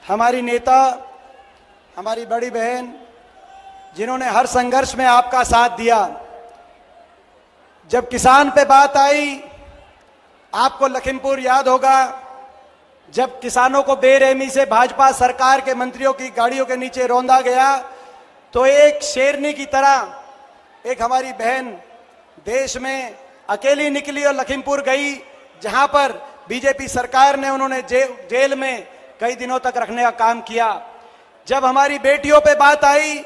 हमारी नेता, हमारी बड़ी बहन, जिन्होंने हर संघर्ष में आपका साथ दिया। जब किसान पे बात आई, आपको लखीमपुर याद होगा, जब किसानों को बेरहमी से भाजपा सरकार के मंत्रियों की गाड़ियों के नीचे रौंदा गया, तो एक शेरनी की तरह एक हमारी बहन देश में अकेली निकली और लखीमपुर गई, जहां पर बीजेपी सरकार ने उन्होंने जेल में कई दिनों तक रखने का काम किया। जब हमारी बेटियों पे बात आई,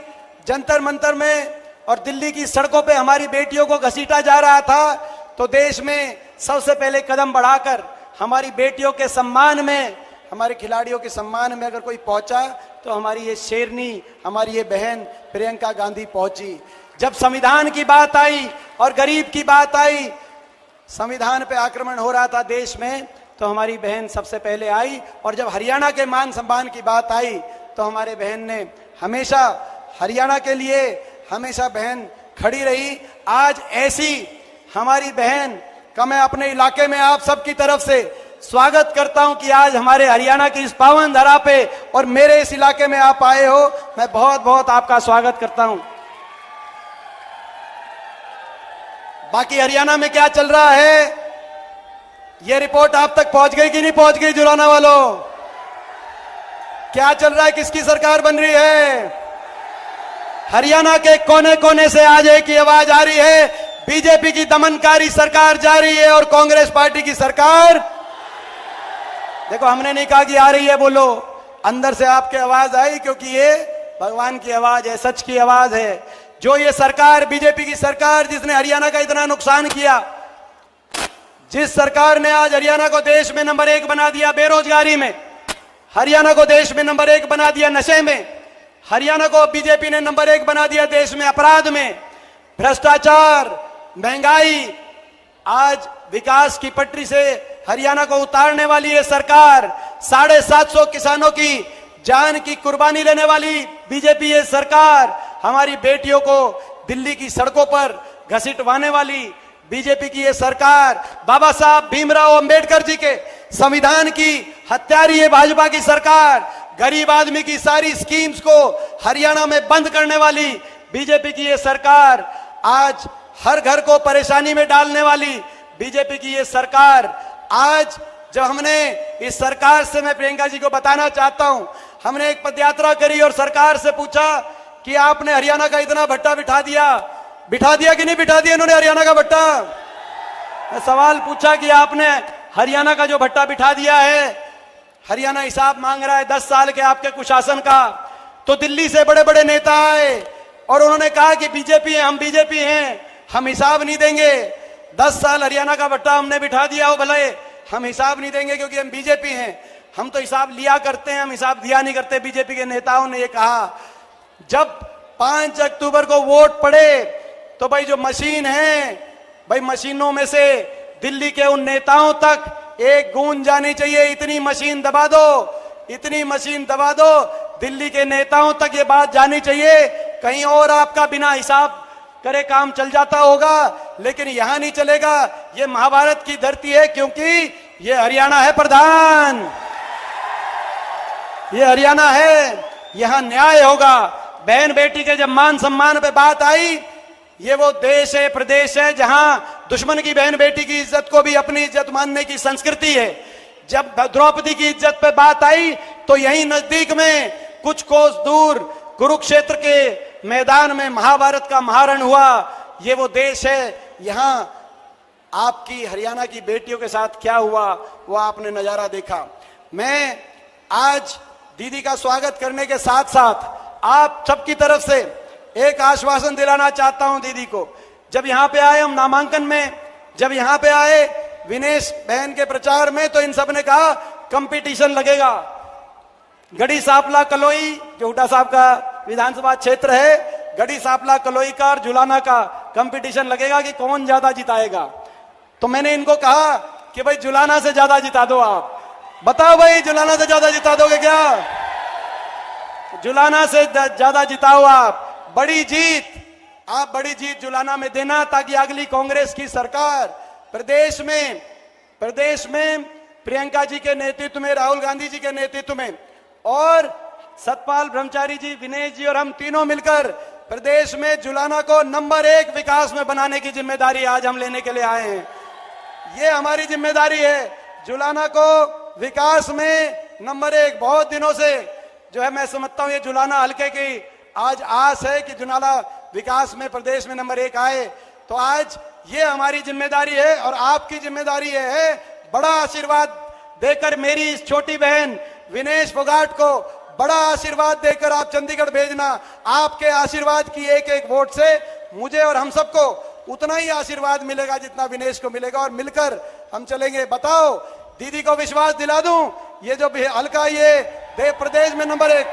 जंतर मंतर में और दिल्ली की सड़कों पे हमारी बेटियों को घसीटा जा रहा था, तो देश में सबसे पहले कदम बढ़ाकर हमारी बेटियों के सम्मान में, हमारे खिलाड़ियों के सम्मान में अगर कोई पहुंचा तो हमारी ये शेरनी, हमारी ये बहन प्रियंका गांधी पहुंची। जब संविधान की बात आई और गरीब की बात आई, संविधान पे आक्रमण हो रहा था देश में, तो हमारी बहन सबसे पहले आई। और जब हरियाणा के मान सम्मान की बात आई, तो हमारे बहन ने हमेशा हरियाणा के लिए हमेशा बहन खड़ी रही। आज ऐसी हमारी बहन का मैं अपने इलाके में आप सबकी तरफ से स्वागत करता हूं कि आज हमारे हरियाणा की इस पावन धरा पे और मेरे इस इलाके में आप आए हो। मैं बहुत बहुत आपका स्वागत करता हूं। बाकी हरियाणा में क्या चल रहा है, यह रिपोर्ट आप तक पहुंच गई कि नहीं पहुंच गई? जुलाना वालों, क्या चल रहा है? किसकी सरकार बन रही है? हरियाणा के कोने कोने से आज एक ही आवाज आ रही है, बीजेपी की दमनकारी सरकार जा रही है और कांग्रेस पार्टी की सरकार। देखो, हमने नहीं कहा कि आ रही है, बोलो, अंदर से आपकी आवाज आई, क्योंकि ये भगवान की आवाज है, सच की आवाज है। जो ये सरकार, बीजेपी की सरकार, जिसने हरियाणा का इतना नुकसान किया, जिस सरकार ने आज हरियाणा को देश में नंबर 1 बना दिया बेरोजगारी में, हरियाणा को देश में नंबर 1 बना दिया नशे में, हरियाणा को बीजेपी ने नंबर 1 बना दिया देश में अपराध में, भ्रष्टाचार, महंगाई, आज विकास की पटरी से हरियाणा को उतारने वाली ये सरकार, 750 किसानों की जान की कुर्बानी लेने वाली बीजेपी ये सरकार, हमारी बेटियों को दिल्ली की सड़कों पर घसीटवाने वाली बीजेपी की ये सरकार, बाबा साहब भीमराव अंबेडकर जी के संविधान की हत्यारी ये भाजपा की सरकार, गरीब आदमी की सारी स्कीम्स को हरियाणा में बंद करने वाली बीजेपी की ये सरकार, आज हर घर को परेशानी में डालने वाली बीजेपी की ये सरकार। आज जब हमने इस सरकार से, मैं प्रियंका जी को बताना चाहता हूं, हमने एक पदयात्रा करी और सरकार से पूछा कि आपने हरियाणा का इतना भट्टा बिठा दिया कि नहीं बिठा दिया इन्होंने हरियाणा का भट्टा? सवाल पूछा कि आपने हरियाणा का जो भट्टा बिठा दिया है, हरियाणा हिसाब मांग रहा है 10 साल के आपके कुशासन का। तो दिल्ली से बड़े बड़े नेता आए और उन्होंने कहा कि बीजेपी है, हम बीजेपी हैं, हम हिसाब नहीं देंगे। 10 साल हरियाणा का भट्टा हमने बिठा दिया हो, भले हम हिसाब नहीं देंगे क्योंकि हम बीजेपी हैं। हम तो हिसाब लिया करते हैं, हम हिसाब दिया नहीं करते। बीजेपी के नेताओं ने ये कहा। जब 5 अक्टूबर को वोट पड़े तो भाई जो मशीन है, भाई मशीनों में से दिल्ली के उन नेताओं तक एक गूंज जानी चाहिए, इतनी मशीन दबा दो, इतनी मशीन दबा दो, दिल्ली के नेताओं तक ये बात जानी चाहिए। कहीं और आपका बिना हिसाब करे काम चल जाता होगा, लेकिन यहां नहीं चलेगा। ये महाभारत की धरती है, क्योंकि ये हरियाणा है प्रधान, ये हरियाणा है, यहां न्याय होगा। बहन बेटी के जब मान सम्मान पे बात आई, ये वो देश है, प्रदेश है, जहां दुश्मन की बहन बेटी की इज्जत को भी अपनी इज्जत मानने की संस्कृति है। जब द्रौपदी की इज्जत पे बात आई, तो यहीं नजदीक में कुछ कोस दूर कुरुक्षेत्र के मैदान में महाभारत का महारण हुआ। ये वो देश है, यहां आपकी हरियाणा की बेटियों के साथ क्या हुआ वो आपने नजारा देखा। मैं आज दीदी का स्वागत करने के साथ साथ आप सबकी तरफ से एक आश्वासन दिलाना चाहता हूं दीदी को। जब यहां पे आए हम नामांकन में, जब यहां पे आए विनेश बहन के प्रचार में, तो इन सब ने कहा कंपटीशन लगेगा। गढ़ी सांपला कलोई, जो हुड्डा साहब का विधानसभा क्षेत्र है, गढ़ी सांपला कलोई का और जुलाना का कंपटीशन लगेगा कि कौन ज्यादा जिताएगा। तो मैंने इनको कहा कि भाई जुलाना से ज्यादा जिता दो आप। बताओ भाई, जुलाना से ज्यादा जिता दोगे क्या? जुलाना से ज्यादा जिताओ आप। बड़ी जीत, आप बड़ी जीत जुलाना में देना, ताकि अगली कांग्रेस की सरकार प्रदेश में प्रियंका जी के नेतृत्व में, राहुल गांधी जी के नेतृत्व में और सतपाल ब्रह्मचारी जी, विनेश जी और हम तीनों मिलकर प्रदेश में जुलाना को नंबर 1 विकास में बनाने की जिम्मेदारी आज हम लेने के लिए आए हैं। ये हमारी जिम्मेदारी है, जुलाना को विकास में नंबर 1। बहुत दिनों से जो है मैं समझता हूं ये जुलाना हल्के की आज आस है कि जुलाना विकास में प्रदेश में नंबर 1 आए। तो आज ये हमारी जिम्मेदारी है और आपकी जिम्मेदारी है बड़ा आशीर्वाद देकर मेरी इस छोटी बहन विनेश फोगाट को बड़ा आशीर्वाद देकर आप चंडीगढ़ भेजना। आपके आशीर्वाद की एक एक वोट से मुझे और हम सबको उतना ही आशीर्वाद मिलेगा जितना विनेश को मिलेगा और मिलकर हम चलेंगे। बताओ, दीदी को विश्वास दिला दूं, ये जो हल्का ये प्रदेश में नंबर 1